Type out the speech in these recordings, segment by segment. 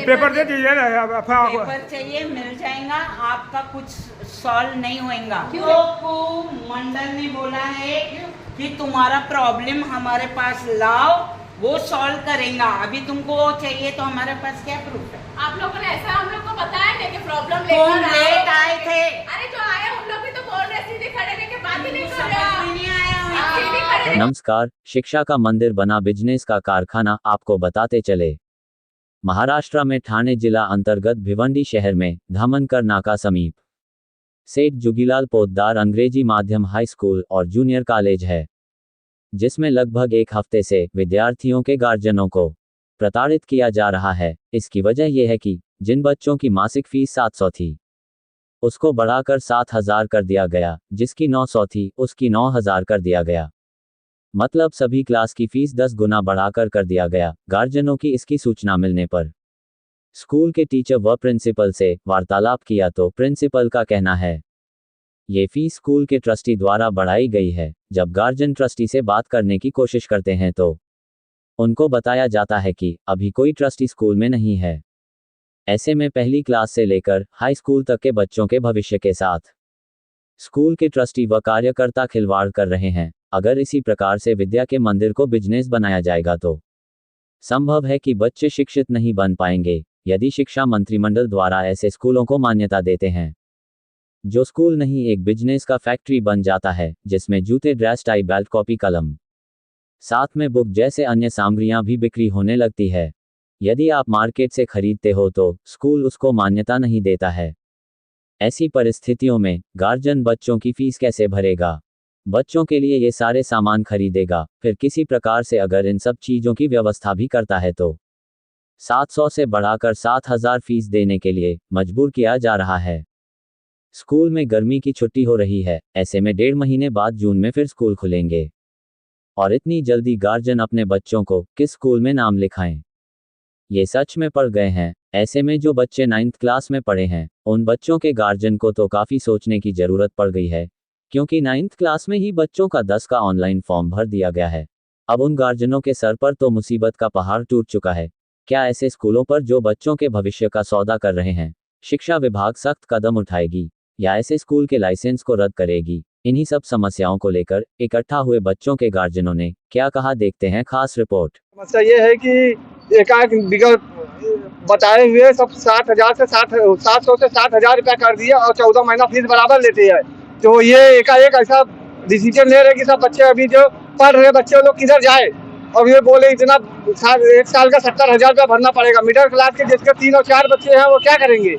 Paper दे दीजिए ना। Paper चाहिए, मिल जाएगा। आपका कुछ सॉल्व नहीं होएगा। आपको मंडल ने बोला है कि तुम्हारा प्रॉब्लम हमारे पास लाओ, वो सॉल्व करेगा। अभी तुमको चाहिए तो हमारे पास क्या प्रूफ है? आप लोगों ने ऐसा हम लोग को बताया नहीं कि प्रॉब्लम कौन लेट आए थे? अरे जो आए उन लोग भी तो बोल रहे, सीधे खड़े रह के बात ही नहीं कर समझ में नहीं आया रहे। नमस्कार। शिक्षा का मंदिर बना बिजनेस का कारखाना, आपको बताते चले। महाराष्ट्र में ठाणे जिला अंतर्गत भिवंडी शहर में धामनकर नाका समीप सेठ जुगीलाल पोद्दार अंग्रेजी माध्यम हाई स्कूल और जूनियर कॉलेज है, जिसमें लगभग एक हफ्ते से विद्यार्थियों के गार्जियनों को प्रताड़ित किया जा रहा है। इसकी वजह यह है कि जिन बच्चों की मासिक फीस 700 थी उसको बढ़ाकर 7000 कर दिया गया, जिसकी 900 थी उसकी 9000 कर दिया गया। मतलब सभी क्लास की फीस 10 गुना बढ़ाकर कर दिया गया। गार्जियनों की इसकी सूचना मिलने पर स्कूल के टीचर व प्रिंसिपल से वार्तालाप किया तो प्रिंसिपल का कहना है ये फीस स्कूल के ट्रस्टी द्वारा बढ़ाई गई है। जब गार्जियन ट्रस्टी से बात करने की कोशिश करते हैं तो उनको बताया जाता है कि अभी कोई ट्रस्टी स्कूल में नहीं है। ऐसे में पहली क्लास से लेकर हाई स्कूल तक के बच्चों के भविष्य के साथ स्कूल के ट्रस्टी व कार्यकर्ता खिलवाड़ कर रहे हैं। अगर इसी प्रकार से विद्या के मंदिर को बिजनेस बनाया जाएगा तो संभव है कि बच्चे शिक्षित नहीं बन पाएंगे। यदि शिक्षा मंत्रिमंडल द्वारा ऐसे स्कूलों को मान्यता देते हैं, जो स्कूल नहीं एक बिजनेस का फैक्ट्री बन जाता है, जिसमें जूते, ड्रेस, टाई, बेल्ट, कॉपी, कलम, साथ में बुक जैसे अन्य सामग्रियां भी बिक्री होने लगती है। यदि आप मार्केट से खरीदते हो तो स्कूल उसको मान्यता नहीं देता है। ऐसी परिस्थितियों में गार्जियन बच्चों की फीस कैसे भरेगा? बच्चों के लिए ये सारे सामान खरीदेगा, फिर किसी प्रकार से अगर इन सब चीज़ों की व्यवस्था भी करता है तो 700 से बढ़ाकर 7000 फीस देने के लिए मजबूर किया जा रहा है। स्कूल में गर्मी की छुट्टी हो रही है, ऐसे में 1.5 महीने बाद जून में फिर स्कूल खुलेंगे, और इतनी जल्दी गार्जियन अपने बच्चों को किस स्कूल में नाम लिखाएं? ये सच में पड़ गए हैं। ऐसे में जो बच्चे 9th क्लास में पढ़े हैं, उन बच्चों के गार्जियन को तो काफ़ी सोचने की ज़रूरत पड़ गई है, क्योंकि 9th क्लास में ही बच्चों का 10 का ऑनलाइन फॉर्म भर दिया गया है। अब उन गार्जियनों के सर पर तो मुसीबत का पहाड़ टूट चुका है। क्या ऐसे स्कूलों पर जो बच्चों के भविष्य का सौदा कर रहे हैं, शिक्षा विभाग सख्त कदम उठाएगी या ऐसे स्कूल के लाइसेंस को रद्द करेगी? इन्हीं सब समस्याओं को लेकर इकट्ठा हुए बच्चों के गार्जियनों ने क्या कहा, देखते हैं खास रिपोर्ट। समस्या ये है कि एकाएक विगत बताए हुए सब 700 से 7000 रुपया कर दिया और 14 महीना फीस बराबर लेते हैं। तो ये एकाएक ऐसा डिसीजन ले रहे कि सब बच्चे अभी जो पढ़ रहे बच्चे लोग किधर जाए, और ये बोले इतना एक साल का 70,000 रुपया भरना पड़ेगा। मिडिल क्लास के जिसके 3 और 4 बच्चे हैं वो क्या करेंगे?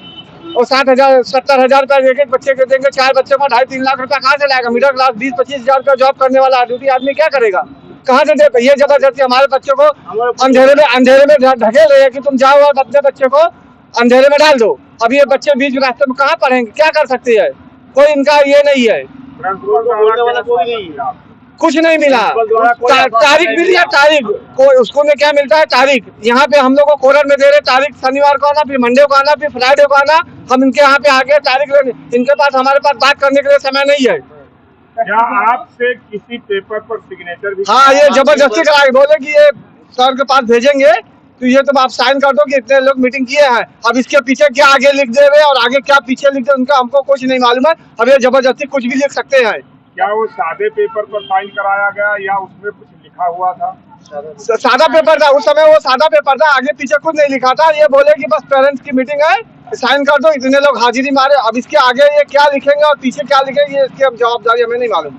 और 70,000 रुपया एक एक बच्चे के देंगे, 4 बच्चों का 2.5-3 लाख रुपया कहाँ से लाएगा? मिडिल क्लास 20-25 हजार रुपया जॉब करने वाला ड्यूटी आदमी क्या करेगा? कहाँ से दे? ये जबरदस्ती हमारे बच्चों को अंधेरे में ढकेल रहे हैं कि तुम जाओ और अपने बच्चे को अंधेरे में डाल दो। अब ये बच्चे बीच रास्ते में कहाँ पढ़ेंगे? क्या कर सकते हैं? कोई इनका ये नहीं है, कुछ नहीं मिला। तारीख मिली है, तारीख को स्कूल में क्या मिलता है? तारीख। यहाँ पे हम लोग को कोरर में दे रहे तारीख, शनिवार को आना, फिर मंडे को आना, फिर फ्राइडे को आना। हम इनके यहाँ पे आगे तारीख लेने, इनके पास हमारे पास बात करने के लिए समय नहीं है। क्या आपसे किसी पेपर पर सिग्नेचर भी? हाँ, ये जबरदस्ती कराए, बोले कि ये सर के पास भेजेंगे तो ये तुम आप साइन कर दो कि इतने लोग मीटिंग किए हैं। अब इसके पीछे क्या आगे लिख दे रहे और आगे क्या पीछे लिख दे उनका हमको कुछ नहीं मालूम है। अब ये जबरदस्ती कुछ भी लिख सकते हैं। क्या वो सादे पेपर पर साइन कराया गया या उसमें कुछ लिखा हुआ था? सादा पेपर था उस समय, वो सादा पेपर था, आगे पीछे कुछ नहीं लिखा था। ये बोले कि बस पेरेंट्स की मीटिंग है, साइन कर दो, इतने लोग हाजिरी मारे। अब इसके आगे ये क्या लिखेंगे और पीछे क्या लिखेंगे, ये इसकी अब जवाबदारी हमें नहीं मालूम।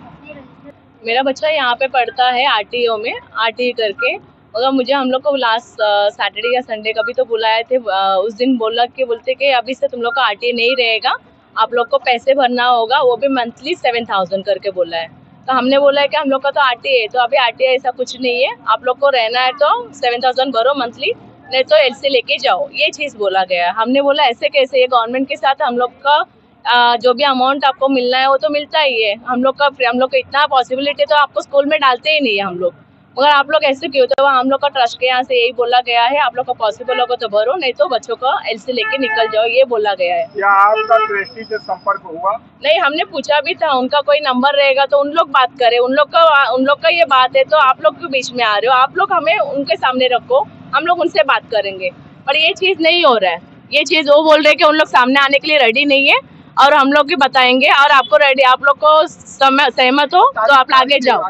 मेरा बच्चा यहाँ पे पढ़ता है आरटीओ में, आरटी करके। मगर मुझे हम लोग को लास्ट सैटरडे या संडे का भी तो बुलाए थे। उस दिन बोलते कि अभी से तुम लोग का आरटी नहीं रहेगा, आप लोग को पैसे भरना होगा, वो भी मंथली 7000 करके बोला है। तो हमने बोला है कि हम लोग का तो आरटी है, तो अभी आरटी ऐसा कुछ नहीं है, आप लोग को रहना है तो 7000 भरो मंथली, नहीं तो एलसी लेके जाओ, ये चीज़ बोला गया है। हमने बोला ऐसे कैसे? ये गवर्नमेंट के साथ हम लोग का जो भी अमाउंट आपको मिलना है वो तो मिलता ही है। हम लोग को इतना पॉसिबिलिटी तो आपको स्कूल में डालते ही नहीं है हम लोग, मगर आप लोग ऐसे क्यों? तो हम लोग का ट्रस्ट के यहाँ से यही बोला गया है, आप लोग का पॉसिबल होगा तो भरो, नहीं तो बच्चों को एलसी लेके निकल जाओ, ये बोला गया है। क्या आपका ट्रस्टी से संपर्क हुआ? नहीं, हमने पूछा भी था, उनका कोई नंबर रहेगा तो उन लोग बात करें। उन लोग का ये बात है तो आप लोग क्यों बीच में आ रहे हो? आप लोग हमें उनके सामने रखो, हम लोग उनसे बात करेंगे। पर ये चीज नहीं हो रहा है। ये चीज वो बोल रहे हैं कि उन लोग सामने आने के लिए रेडी नहीं है और हम लोग भी बताएंगे और आपको रेडी, आप लोग को सहमत हो तो आप आगे जाओ।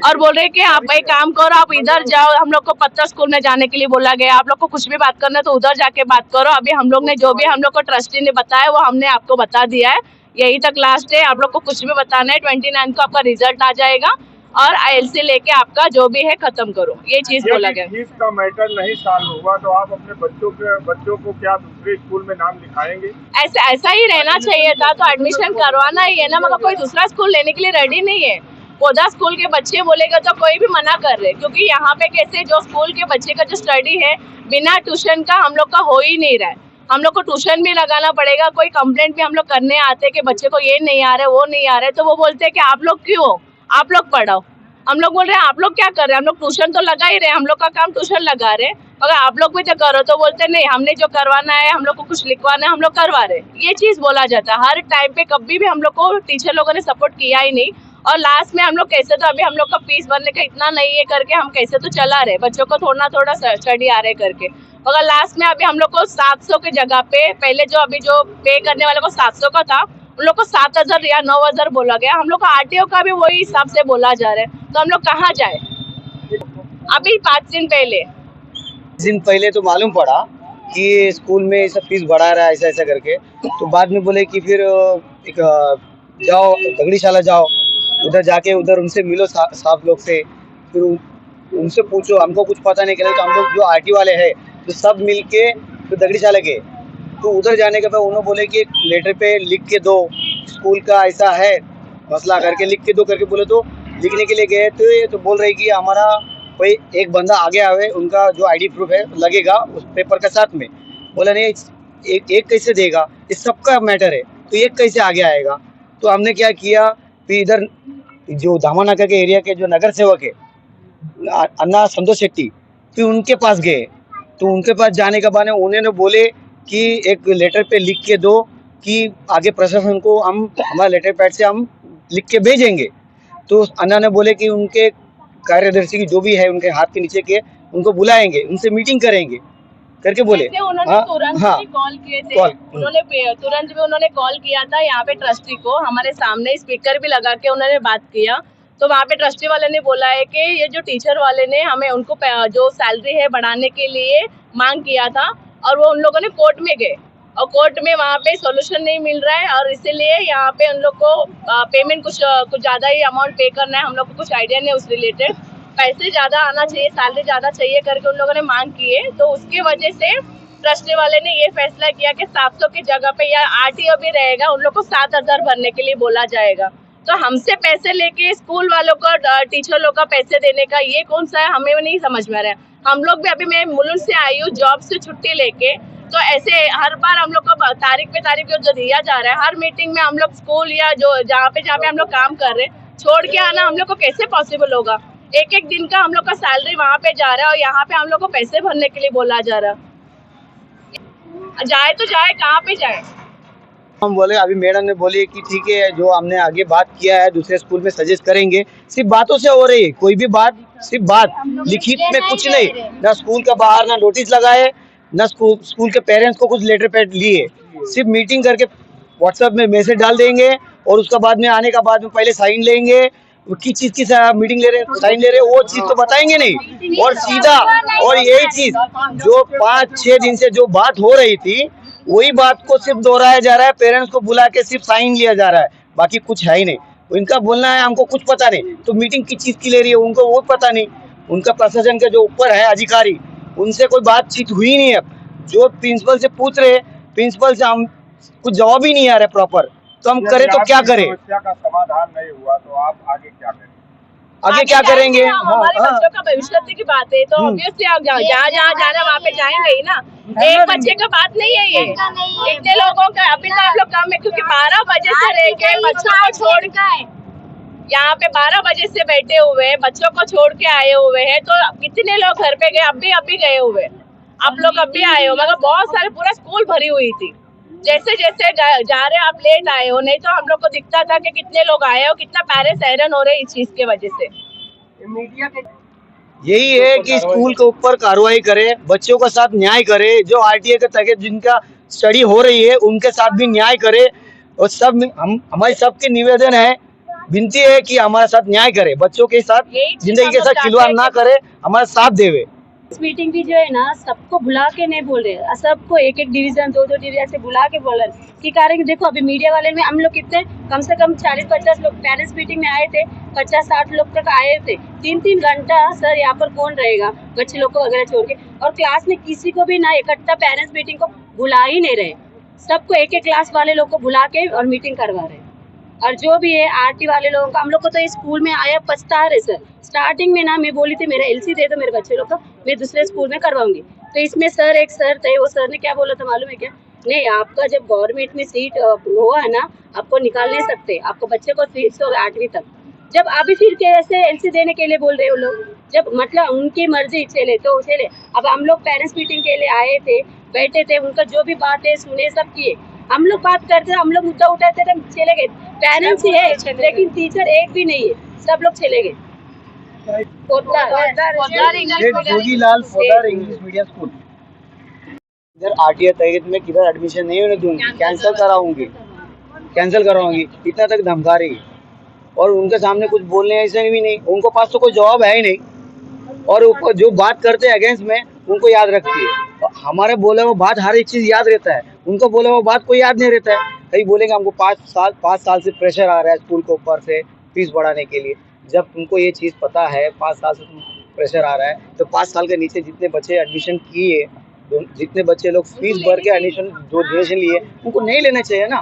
और बोल रहे हैं कि आप एक काम करो, आप इधर जाओ, हम लोग को पत्थर स्कूल में जाने के लिए बोला गया, आप लोग को कुछ भी बात करना है तो उधर जाके बात करो। अभी हम लोग ने जो भी हम लोग को ट्रस्टी ने बताया वो हमने आपको बता दिया है, यही तक लास्ट है। आप लोग को कुछ भी बताना है, 29 को आपका रिजल्ट आ जाएगा और ILC लेके आपका जो भी है खत्म करो, ये चीज बोला गया। फीस का मैटर नहीं सॉल्व हुआ तो आप अपने बच्चों को क्या दूसरे स्कूल में नाम लिखाएंगे? ऐसा ही रहना चाहिए था, तो एडमिशन करवाना ही है ना, मगर कोई दूसरा स्कूल लेने के लिए रेडी नहीं है। पौधा स्कूल के बच्चे बोलेगा तो कोई भी मना कर रहे, क्योंकि यहाँ पे कैसे जो स्कूल के बच्चे का जो स्टडी है बिना ट्यूशन का हम लोग का हो ही नहीं रहा है। हम लोग को ट्यूशन भी लगाना पड़ेगा। कोई कंप्लेंट भी हम लोग करने आते कि बच्चे को ये नहीं आ रहा है वो नहीं आ रहा है, तो वो बोलते हैं कि आप लोग क्यों हो, आप लोग पढ़ाओ। हम लोग बोल रहे हैं आप लोग क्या कर रहे हैं, हम लोग ट्यूशन तो लगा ही रहे, हम लोग का काम ट्यूशन लगा रहे, मगर आप लोग भी तो करो। तो बोलते नहीं, हमने जो करवाना है, हम लोग को कुछ लिखवाना है, हम लोग करवा रहे। ये चीज बोला जाता है हर टाइम पे। कभी भी हम लोग को टीचर लोगों ने सपोर्ट किया ही नहीं। और लास्ट में हम लोग कैसे, तो अभी हम लोग का फीस भरने का इतना नहीं है करके हम कैसे तो चला रहे, बच्चों को थोड़ा स्टडी आ रहे करके। मगर लास्ट में अभी हम लोग को 700 के जगह पे, पहले जो अभी जो पे करने वाले को 700 का था, उन लोग को 7,000 या 9,000 बोला गया। हम लोग को RTO का भी वही हिसाब से बोला जा रहा है, तो हम लोग कहाँ जाए? अभी 5 दिन पहले तो मालूम पड़ा कि स्कूल में सब फीस बढ़ा रहा है ऐसा करके, तो बाद में बोले कि फिर एक जाओ दगड़ीशाला जाओ, उधर जाके उधर उनसे मिलो साफ लोग से, फिर उनसे पूछो, हमको कुछ पता नहीं चला। तो हम लोग जो RT वाले हैं तो सब मिल के फिर दगड़ीशाला गए, तो उधर जाने के बाद उन्होंने बोले कि लेटर पे लिख के दो, स्कूल का ऐसा है मसला करके लिख के दो करके बोले। तो लिखने के लिए गए तो बोल रहे कि हमारा कोई एक बंदा आगे आवे, उनका जो ID प्रूफ है लगेगा उस पेपर के साथ में। बोला नहीं, एक कैसे देगा, इस सबका मैटर है, तो एक कैसे आगे आएगा। तो हमने क्या किया, फिर इधर जो धामानाका के एरिया के जो नगर सेवक है अन्ना संतोष शेट्टी, फिर उनके पास गए। तो उनके पास जाने के बाद उन्होंने बोले कि एक लेटर पे लिख के दो कि आगे प्रशासन को हम हमारे लेटर पैड से हम लिख के भेजेंगे। तो अन्ना ने बोले कि उनके कार्यदर्शी की जो भी है उनके हाथ के नीचे के, उनको बुलाएंगे, उनसे मीटिंग करेंगे करके बोले। उन्होंने तुरंत भी कॉल किए थे, उन्होंने कॉल किया था यहाँ पे ट्रस्टी को, हमारे सामने स्पीकर भी लगा के उन्होंने बात किया। तो वहाँ पे ट्रस्टी वाले ने बोला है कि ये जो टीचर वाले ने हमें उनको जो सैलरी है बढ़ाने के लिए मांग किया था, और वो उन लोगों ने कोर्ट में गए और कोर्ट में वहाँ पे सॉल्यूशन नहीं मिल रहा है, और इसीलिए यहाँ पे उन लोग को पेमेंट कुछ ज़्यादा ही अमाउंट पे करना है। हम लोग को कुछ आइडिया नहीं उस रिलेटेड, पैसे ज़्यादा आना चाहिए, सैलरी ज़्यादा चाहिए करके उन लोगों ने मांग की है। तो उसके वजह से ट्रस्टी वाले ने ये फैसला किया कि 700 की जगह पे या RTO भी रहेगा, उन लोग को 7,000 भरने के लिए बोला जाएगा। तो हमसे पैसे लेके स्कूल वालों को, टीचर लोग का पैसे देने का ये कौन सा है, हमें नहीं समझ में आ रहा है। हम लोग भी, अभी मैं मुलुंड से आई हूँ जॉब से छुट्टी लेके, तो ऐसे हर बार हम लोग को तारीख पे तारीख जो दिया जा रहा है, हर मीटिंग में हम लोग स्कूल या जो जहाँ पे हम लोग काम कर रहे हैं छोड़ के आना हम लोग को कैसे पॉसिबल होगा? एक दिन का हम लोग का सैलरी वहाँ पे जा रहा है और यहाँ पे हम लोग को पैसे भरने के लिए बोला जा रहा है। जाए तो जाए, कहाँ पे जाए? हम बोले, अभी मैडम ने बोली कि ठीक है, जो हमने आगे बात किया है दूसरे स्कूल में सजेस्ट करेंगे। सिर्फ बातों से हो रही है, कोई भी बात, सिर्फ बात, लिखित में कुछ नहीं। ना स्कूल का बाहर ना नोटिस लगाए, ना स्कूल के पेरेंट्स को कुछ लेटर पैड लिए, सिर्फ मीटिंग करके व्हाट्सएप में मैसेज डाल देंगे और उसका बाद में आने का बाद में पहले साइन लेंगे, किस चीज की मीटिंग ले रहे, साइन ले रहे, वो चीज तो बताएंगे नहीं। और सीधा, और यही चीज जो 5-6 दिन से जो बात हो रही थी वही बात को सिर्फ दोहराया जा रहा है, पेरेंट्स को बुला के सिर्फ साइन लिया जा रहा है, बाकी कुछ है ही नहीं। इनका बोलना है हमको कुछ पता नहीं, तो मीटिंग किस चीज की ले रही है उनको वो पता नहीं। उनका प्रशासन के जो ऊपर है अधिकारी, उनसे कोई बातचीत हुई नहीं है। जो प्रिंसिपल से पूछ रहे, प्रिंसिपल से हम कुछ जवाब ही नहीं आ रहा है प्रॉपर, तो हम करें तो क्या करें? समस्या का समाधान नहीं हुआ तो आप आगे क्या करें? आगे क्या करेंगे? हमारे बच्चों का भविष्य की बात है, तो ऑब्वियसली आप जहाँ जाना वहाँ पे जाएंगे ही ना। एक बच्चे का बात नहीं है ये, कितने लोगों का अभी तो आप लोग काम में, क्योंकि 12 बजे से रह के बच्चों को छोड़ के यहाँ पे 12 बजे से बैठे हुए हैं, बच्चों को छोड़ के आए हुए हैं। तो कितने लोग घर पे गए, अभी गए हुए, आप लोग अभी आए हो, मगर बहुत सारे पूरा स्कूल भरी हुई थी। जैसे जा रहे आप लेट आए हो, नहीं तो हम लोग को दिखता था कि कितने लोग आए हो, कितना पेरेंट्स हैरान हो रहे इस चीज के वजह से। यही है कि स्कूल के ऊपर कार्रवाई करे, बच्चों के साथ न्याय करे, जो आरटीए के तहत जिनका स्टडी हो रही है उनके साथ भी न्याय करे। और सब हमारी सबके निवेदन है, विनती है कि हमारे साथ न्याय करे, बच्चों के साथ जिंदगी के साथ खिलवाड़ ना करे, हमारा साथ देवे। इस मीटिंग भी जो है ना सबको बुला के नहीं बोल रहे, सबको एक एक डिवीजन दो डिवीजन से बुला के बोल रहे कि कारण कि देखो अभी मीडिया वाले में हम लोग कितने कम से कम 40-50 लोग पेरेंट्स मीटिंग में आए थे, 50-60 लोग तक आए थे। 3-3 घंटा सर यहाँ पर कौन रहेगा बच्चे लोग को वगैरह छोड़ के, और क्लास में किसी को भी ना इकट्ठा पेरेंट्स मीटिंग को बुला ही नहीं रहे, सबको एक एक क्लास वाले लोग को बुला के और मीटिंग करवा रहे। और जो भी है आरटी वाले लोगों का हम लोग को तो स्कूल में आया पछता रहे सर। स्टार्टिंग में ना मैं बोली थी मेरा एलसी दे दो मेरे बच्चे लोग का, मैं दूसरे स्कूल में करवाऊंगी। तो इसमें सर एक सर थे, वो सर ने क्या बोला था मालूम है क्या, नहीं आपका जब गवर्नमेंट में सीट हुआ है ना आपको निकाल नहीं सकते, आपको बच्चे को फीस होगा 8वीं तक। जब अभी फिर कैसे एलसी देने के लिए बोल रहे हो लोग, जब मतलब उनकी मर्जी चले तो चले। अब हम लोग पेरेंट्स मीटिंग के लिए आए थे, बैठे थे, उनका जो भी बात है सुने, सब किए। हम लोग बात करते हम लोग मुद्दा उठाते थे, चले गए। पेरेंट्स ही है लेकिन टीचर एक भी नहीं है, सब लोग चले गए। Jogilal Poddar English medium school, इधर आरटीए तहत में किधर एडमिशन नहीं होने दूंगी, कैंसिल कराऊंगी, इतना तक धमका रही। और उनके सामने कुछ बोलने ऐसे भी नहीं, उनको पास तो कोई जवाब है ही नहीं। और ऊपर जो बात करते हैं अगेंस्ट में उनको याद रखती है, हमारे बोले वो बात हर एक चीज याद रहता है, उनको बोले वो बात कोई याद नहीं रहता है। कहीं बोलेंगे हमको 5 साल से प्रेशर आ रहा है स्कूल के ऊपर से फीस बढ़ाने के लिए। जब उनको ये चीज़ पता है 5 साल से प्रेशर आ रहा है, तो 5 साल के नीचे जितने बच्चे एडमिशन किए, जितने बच्चे लोग फीस भर के एडमिशन लिए, उनको नहीं लेना चाहिए ना।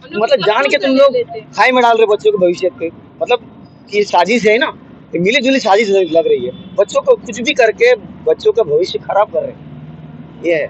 मतलब जान के तुम लोग खाई में डाल रहे बच्चों के भविष्य के, मतलब कि साजिश है ना, मिली जुली साजिश लग रही है। बच्चों को कुछ भी करके बच्चों का भविष्य खराब कर रहे हैं, ये है।